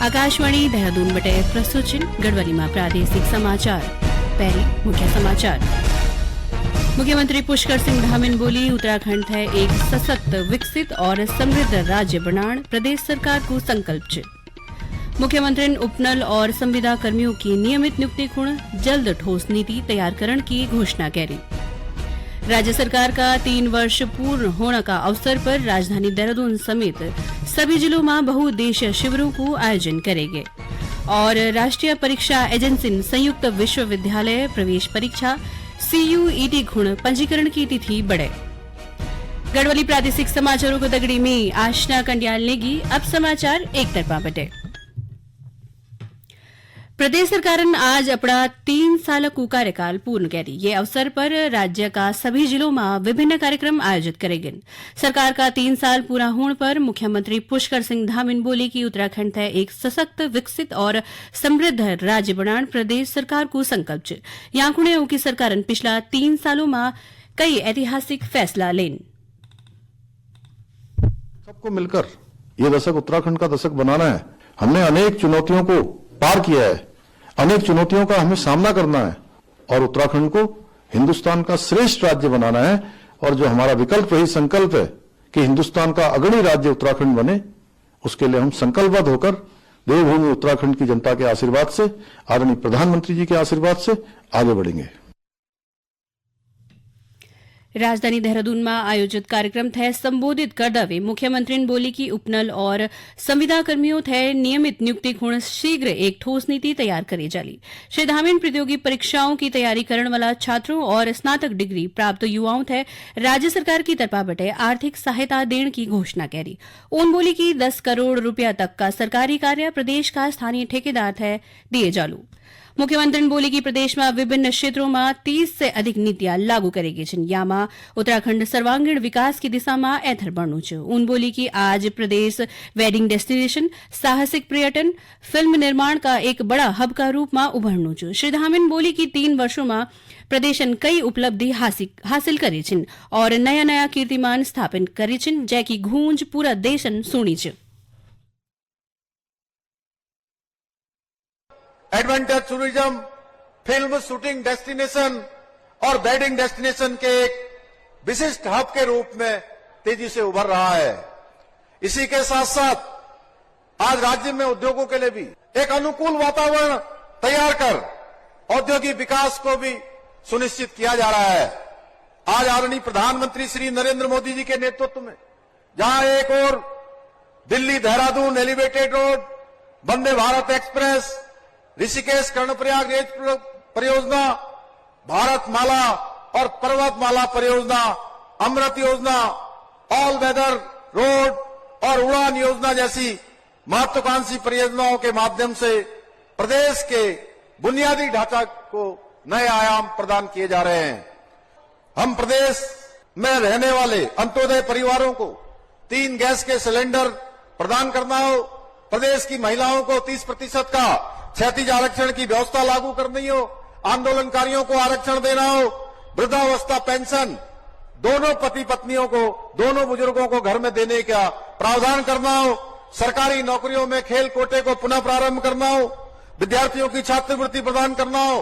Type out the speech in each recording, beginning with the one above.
आकाशवाणी देहरादून बटे प्रस्तुत गढ़वाली में प्रादेशिक समाचार। पहले मुख्य समाचार। मुख्यमंत्री पुष्कर सिंह धामीन बोली, उत्तराखंड है एक सशक्त, विकसित और समृद्ध राज्य बनाण प्रदेश सरकार को संकल्प छ। मुख्यमंत्री उपनल और संविदा कर्मियों की नियमित नियुक्ति खुण जल्द ठोस नीति तैयार करने की घोषणा करी। राज्य सरकार का 3 वर्ष पूर्ण होने का अवसर पर राजधानी देहरादून समेत सभी जिलों में बहुउद्देशीय शिविरों को आयोजन करेंगे। और राष्ट्रीय परीक्षा एजेंसी संयुक्त विश्वविद्यालय प्रवेश परीक्षा CUET खुण पंजीकरण की तिथि बढ़े। गढ़वाली प्रादेशिक समाचारों को दगड़ी में आशना कंडियाल नेगी। अब समाचार एक तरफा बटे। प्रदेश सरकार ने आज अपना 3 साल को कार्यकाल पूर्ण करी। ये अवसर पर राज्य का सभी जिलों में विभिन्न कार्यक्रम आयोजित करेंगे। सरकार का 3 साल पूरा होने पर मुख्यमंत्री पुष्कर सिंह धामीन बोले कि उत्तराखंड है एक सशक्त, विकसित और समृद्ध राज्य बनाने प्रदेश सरकार को संकल्प छ। यांकुणे की सरकार ने पिछला 3 सालों में कई ऐतिहासिक फैसला लेन। सबको मिलकर ये दशक उत्तराखंड का दशक बनाना है। हमने अनेक चुनौतियों को पार किया है, अनेक चुनौतियों का हमें सामना करना है और उत्तराखंड को हिंदुस्तान का श्रेष्ठ राज्य बनाना है। और जो हमारा विकल्प यही संकल्प है कि हिंदुस्तान का अग्रणी राज्य उत्तराखंड बने, उसके लिए हम संकल्पबद्ध होकर देवभूमि उत्तराखंड की जनता के आशीर्वाद से, आदरणीय प्रधानमंत्री जी के आशीर्वाद से आगे बढ़ेंगे। राजधानी देहरादून में आयोजित कार्यक्रम थे संबोधित करते हुए मुख्यमंत्री ने बोली कि उपनल और संविदा कर्मियों थे नियमित नियुक्ति खुण शीघ्र एक ठोस नीति तैयार करी जाली। श्री धामीन प्रतियोगी परीक्षाओं की तैयारी करने वाला छात्रों और स्नातक डिग्री प्राप्त युवाओं थे राज्य सरकार की तरफा बटे आर्थिक सहायता देने की घोषणा करी। उन बोली कि 10 करोड़ रुपया तक का सरकारी कार्य प्रदेश का स्थानीय ठेकेदार थे दिए जालू। मुख्यमंत्री ने बोली कि प्रदेश में विभिन्न क्षेत्रों में 30 से अधिक नीतियां लागू करेगी। यामा उत्तराखंड सर्वांगीण विकास की दिशा में एथर बढ़नु छ। उन बोली कि आज प्रदेश वेडिंग डेस्टिनेशन, साहसिक पर्यटन, फिल्म निर्माण का एक बड़ा हब का रूप में उभरनु छ। श्री धामीन बोली कि 3 वर्षों में प्रदेश ने कई उपलब्धि हासिल करी छिन और नया नया कीर्तिमान स्थापित करी छिन, जैकी गूंज पूरा देश सुनी छ। Adventure tourism, film shooting destination और वेडिंग डेस्टिनेशन के एक विशिष्ट हब के रूप में तेजी से उभर रहा है। इसी के साथ साथ आज राज्य में उद्योगों के लिए भी एक अनुकूल वातावरण तैयार कर औद्योगिक विकास को भी सुनिश्चित किया जा रहा है। आज आदरणीय प्रधानमंत्री श्री नरेंद्र मोदी जी के नेतृत्व में जहां एक और Delhi Dehradun elevated road, Vande Bharat express, Rishikesh Karnaprayag rail परियोजना, भारतमाला और पर्वतमाला परियोजना, अमृत योजना, ऑल वेदर रोड और उड़ान योजना जैसी महत्वाकांक्षी परियोजनाओं के माध्यम से प्रदेश के बुनियादी ढांचा को नए आयाम प्रदान किए जा रहे हैं। हम प्रदेश में रहने वाले अंत्योदय परिवारों को 3 गैस के सिलेंडर प्रदान करना हो, प्रदेश की महिलाओं को 30% का क्षैतिज आरक्षण की व्यवस्था लागू करनी हो, आंदोलनकारियों को आरक्षण देना हो, वृद्धावस्था पेंशन दोनों पति पत्नियों को, दोनों बुजुर्गों को घर में देने का प्रावधान करना हो, सरकारी नौकरियों में खेल कोटे को पुनः प्रारंभ करना हो, विद्यार्थियों की छात्रवृत्ति प्रदान करना हो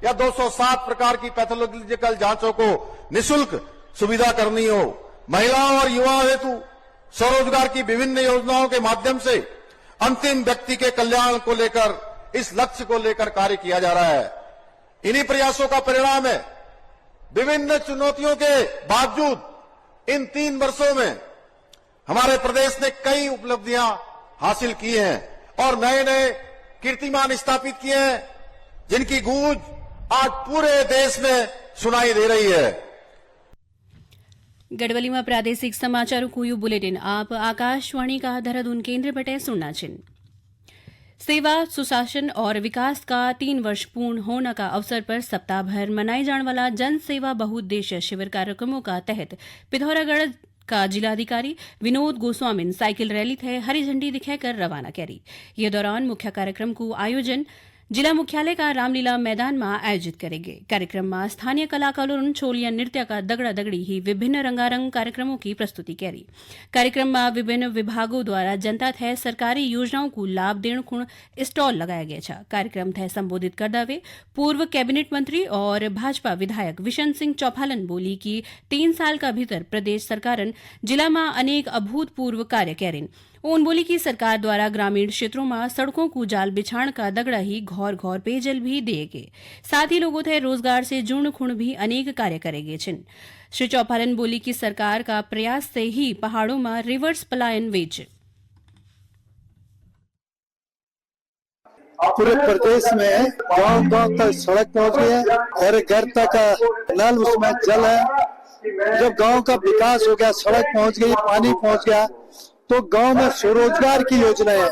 या 207 प्रकार की पैथोलॉजिकल जांचों को निःशुल्क सुविधा करनी हो, महिलाओं और युवाओं हेतु स्वरोजगार की विभिन्न योजनाओं के माध्यम से अंतिम व्यक्ति के कल्याण को लेकर, इस लक्ष्य को लेकर कार्य किया जा रहा है। इन्हीं प्रयासों का परिणाम है विभिन्न चुनौतियों के बावजूद इन 3 वर्षों में हमारे प्रदेश ने कई उपलब्धियां हासिल की हैं और नए नए कीर्तिमान स्थापित किए हैं, जिनकी गूंज आज पूरे देश में सुनाई दे रही है। गढ़वाली में प्रादेशिक समाचारों को यू बुलेटिन आप आकाशवाणी का देहरादून केंद्र बटे सुनना छिन। सेवा, सुशासन और विकास का 3 वर्ष पूर्ण होने का अवसर पर सप्ताह भर मनाए जाने वाला जन सेवा बहुउद्देशीय शिविर कार्यक्रमों का तहत पिथौरागढ़ का जिलाधिकारी विनोद गोस्वामी ने साइकिल रैली थे हरी झंडी दिखाकर रवाना करी। ये दौरान मुख्य कार्यक्रम को आयोजन જિલ્લા મુખ્યાલયકા રામલીલા મેદાનમાં આયોજિત करेंगे। कार्यक्रम में स्थानीय कलाकारों छोलिया नृत्य का दगड़ा दगड़ी ही विभिन्न रंगारंग कार्यक्रमों की प्रस्तुति करी। कार्यक्रम में विभिन्न विभागों द्वारा जनता थे सरकारी योजनाओं को लाभ देने खुण स्टॉल लगाया गया है। कार्यक्रम थे संबोधित करते हुए पूर्व कैबिनेट मंत्री और भाजपा विधायक विशन सिंह चौपालन बोली कि 3 साल का भीतर प्रदेश सरकारन जिला में अनेक अभूतपूर्व कार्य करें। उन बोली कि सरकार द्वारा ग्रामीण क्षेत्रों में सड़कों को जाल बिछाण का दगड़ा ही घौर घौर पेयजल भी देगे। साथ ही लोगों थे रोजगार से जुड़ खुण भी अनेक कार्य करेगे। श्री चौपालन बोली कि सरकार का प्रयास से ही पहाड़ों में रिवर्स पलायन वेच पूरे प्रदेश में गांव गांव तक सड़क पहुंच गई है, घर घर तक नल उसमें जल है। जब गांव का विकास हो गया, सड़क पहुंच गई, पानी पहुंच गया, तो गांव में स्वरोजगार की योजना है।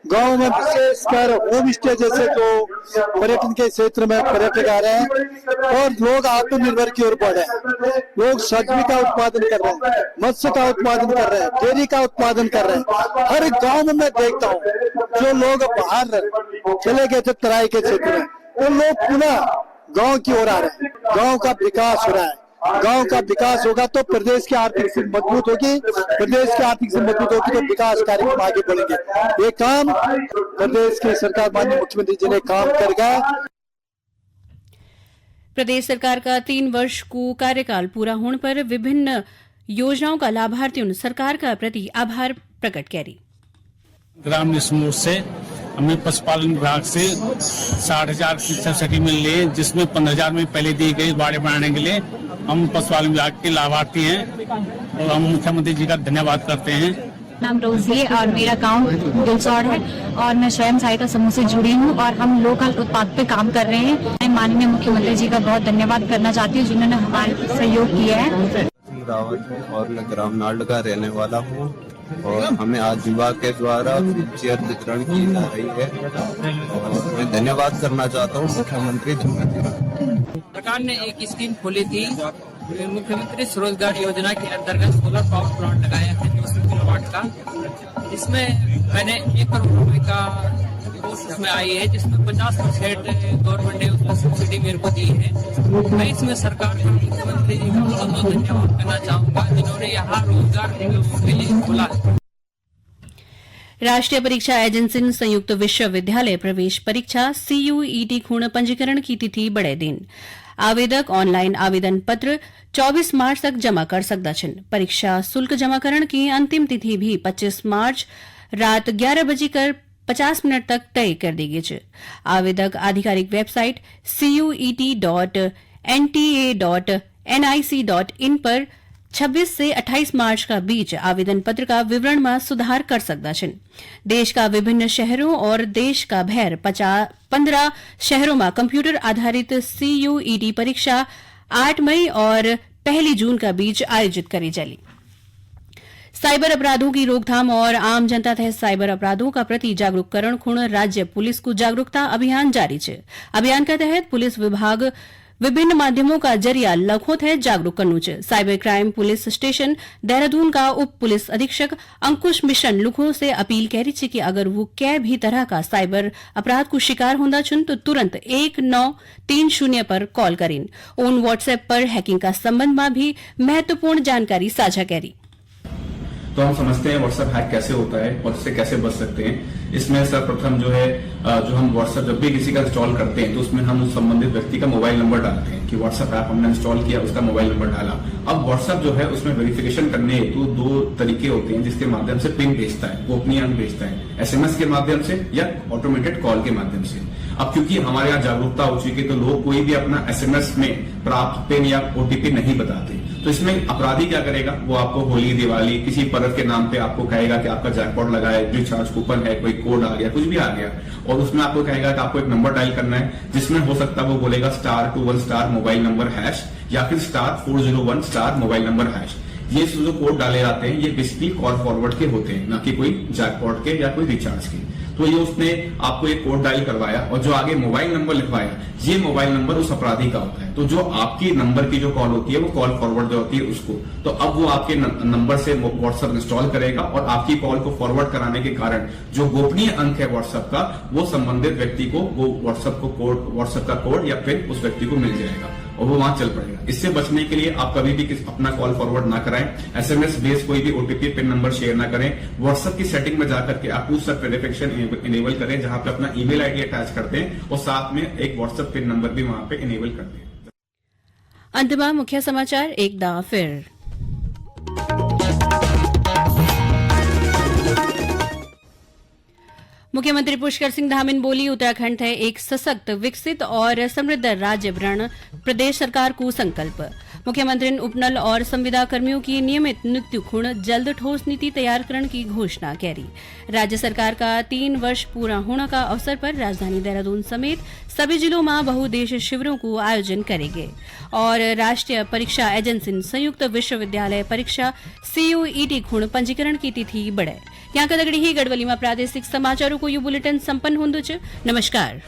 गांव में विशेषकर होम स्टे जैसे जो पर्यटन के क्षेत्र में पर्यटक आ रहे हैं और लोग आत्मनिर्भर की ओर बढ़ रहे हैं। लोग सब्जी का उत्पादन कर रहे हैं, मत्स्य का उत्पादन कर रहे हैं, डेयरी का उत्पादन कर रहे हैं। हर गांव में मैं देखता हूँ जो लोग बाहर चले गए थे तराई के क्षेत्र में, वो लोग पुनः गांव की ओर आ रहे हैं। गांव का विकास हो रहा है। गांव का विकास होगा तो प्रदेश की आर्थिक स्थिति मजबूत होगी। प्रदेश की आर्थिक स्थिति मजबूत होगी तो विकास कार्यक्रम आगे बढ़ेंगे। ये काम प्रदेश की सरकार माननीय मुख्यमंत्री जी ने काम कर गया। प्रदेश सरकार का 3 वर्ष को कार्यकाल पूरा होने पर विभिन्न योजनाओं का लाभार्थियों ने सरकार का प्रति आभार प्रकट करी। ग्रामीण समूह से हमें पशुपालन विभाग से 60,000 की सब्सिडी मिल रही है, जिसमें 15,000 में पहले दी गई बाड़े बनाने के लिए। हम पशुपालन विभाग के लाभार्थी हैं और हम मुख्यमंत्री जी का धन्यवाद करते हैं। नाम रोजी है और मेरा गांव दिलसौड़ है और मैं स्वयं सहायता समूह से जुड़ी हूं और हम लोकल उत्पाद पे काम कर रहे हैं। मैं माननीय मुख्यमंत्री जी का बहुत धन्यवाद करना चाहती हूं जिन्होंने हमारे सहयोग किया है। रावत और मैं ग्राम नाल्ड का रहने वाला हूँ और हमें आज विभाग के द्वारा चेयर वितरण की जा रही है और मैं धन्यवाद करना चाहता हूँ मुख्यमंत्री जी का। सरकार ने एक स्कीम खोली थी, मुख्यमंत्री स्वरोजगार योजना के अंतर्गत सोलर पावर प्लांट लगाया है 200 किलोवाट का। इसमें मैंने 1 करोड़ रुपए का उसमें आई है, जिसमें 50% गवर्नमेंट ने उसको सब्सिडी मेरे को दी है। मैं इसमें सरकार का मुख्यमंत्री जी का बहुत बहुत धन्यवाद करना चाहूंगा जिन्होंने यहाँ रोजगार के लिए खोला है। राष्ट्रीय परीक्षा एजेंसी संयुक्त विश्वविद्यालय प्रवेश परीक्षा CUET खूण पंजीकरण की तिथि बढ़े दिन। आवेदक ऑनलाइन आवेदन पत्र 24 मार्च तक जमा कर सकता छन। परीक्षा शुल्क जमाकरण की अंतिम तिथि भी 25 मार्च रात 11:50 तक तय कर दी गई है। आवेदक आधिकारिक वेबसाइट cuet.nta.nic.in पर 26 से 28 मार्च का बीच आवेदन पत्र का विवरण में सुधार कर सकता है। देश का विभिन्न शहरों और देश का भैर 15 शहरों में कंप्यूटर आधारित CUET परीक्षा 8 मई और 1 जून का बीच आयोजित करी जाएगी। साइबर अपराधों की रोकथाम और आम जनता तहत साइबर अपराधों का प्रति जागरूककरण खुण राज्य पुलिस को जागरूकता अभियान जारी है। अभियान के तहत पुलिस विभाग विभिन्न माध्यमों का जरिया लखों थे जागरूक करनू है। Cyber crime police station Dehradun का उप पुलिस अधीक्षक अंकुश मिशन लुखों से अपील करी है कि अगर वो कै भी तरह का साइबर अपराध को शिकार होंदा छन तो तुरंत 1930 पर कॉल करें। उन व्हाट्सएप पर हैकिंग का संबंध में भी महत्वपूर्ण जानकारी साझा करी। तो हम समझते हैं व्हाट्सएप हैक कैसे होता है और इससे कैसे बच सकते हैं। इसमें सर्वप्रथम जो है जो हम व्हाट्सएप जब भी किसी का इंस्टॉल करते हैं तो उसमें हम उस संबंधित व्यक्ति का मोबाइल नंबर डालते हैं कि व्हाट्सएप ऐप हमने इंस्टॉल किया, उसका मोबाइल नंबर डाला। अब व्हाट्सएप जो है उसमें वेरिफिकेशन करने तो 2 तरीके होते हैं जिसके माध्यम से पिन भेजता है, गोपनीय अंक भेजता है, SMS के माध्यम से या ऑटोमेटेड कॉल के माध्यम से। अब क्योंकि हमारे यहाँ जागरूकता हो चुकी है तो लोग कोई भी अपना SMS में प्राप्त पिन या OTP नहीं बताते। तो इसमें अपराधी क्या करेगा, वो आपको होली दिवाली किसी पर्व के नाम पे आपको कहेगा कि आपका जैकपॉट लगा है, रिचार्ज कूपन है, कोई कोड आ गया, कुछ भी आ गया, और उसमें आपको कहेगा कि आपको एक नंबर डायल करना है जिसमें हो सकता है वो बोलेगा *21* मोबाइल नंबर हैश या फिर *401* मोबाइल नंबर हैश। ये जो कोड डाले जाते हैं ये बेसिकली कॉल फॉरवर्ड के होते हैं, ना कि कोई जैकपॉट के या कोई रिचार्ज के। तो ये उसने आपको एक कोड डायल करवाया और जो आगे मोबाइल नंबर लिखवाया ये मोबाइल नंबर उस अपराधी का होता है। तो जो आपकी नंबर की जो कॉल होती है वो कॉल फॉरवर्ड जो होती है उसको, तो अब वो आपके नंबर से व्हाट्सएप इंस्टॉल करेगा और आपकी कॉल को फॉरवर्ड कराने के कारण जो गोपनीय अंक है व्हाट्सएप का, वो संबंधित व्यक्ति को वो व्हाट्सएप का कोड या फिर उस व्यक्ति को मिल जाएगा और वो वहां चल पड़ेगा। इससे बचने के लिए आप कभी भी अपना कॉल फॉरवर्ड ना कराएं, एसएमएस बेस्ड कोई भी ओटीपी पिन नंबर शेयर ना करें। व्हाट्सएप की सेटिंग में जाकर के आप टू स्टेप वेरिफिकेशन इनेबल करें, जहां पे अपना ईमेल आईडी अटैच करते हैं और साथ में एक व्हाट्सएप पिन नंबर भी वहां पे इनेबल करते हैं। अंत में मुख्य समाचार एक दाव फिर। मुख्यमंत्री पुष्कर सिंह धामीन बोली, उत्तराखंड है एक सशक्त, विकसित और समृद्ध राज्य बनण प्रदेश सरकार को संकल्प। मुख्यमंत्री ने उपनल और संविदा कर्मियों की नियमित नियुक्ति खुण जल्द ठोस नीति तैयार करने की घोषणा करी। राज्य सरकार का 3 वर्ष पूरा होने का अवसर पर राजधानी देहरादून समेत सभी जिलों में बहुउद्देश्य शिविरों को आयोजन करेंगे। और राष्ट्रीय परीक्षा एजेंसी संयुक्त विश्वविद्यालय परीक्षा CUET खुण पंजीकरण की तिथि बढ़े। यहाँ का दगड़ी ही गढ़वली में प्रादेशिक समाचारों को यू बुलेटिन संपन्न होंदो। नमस्कार।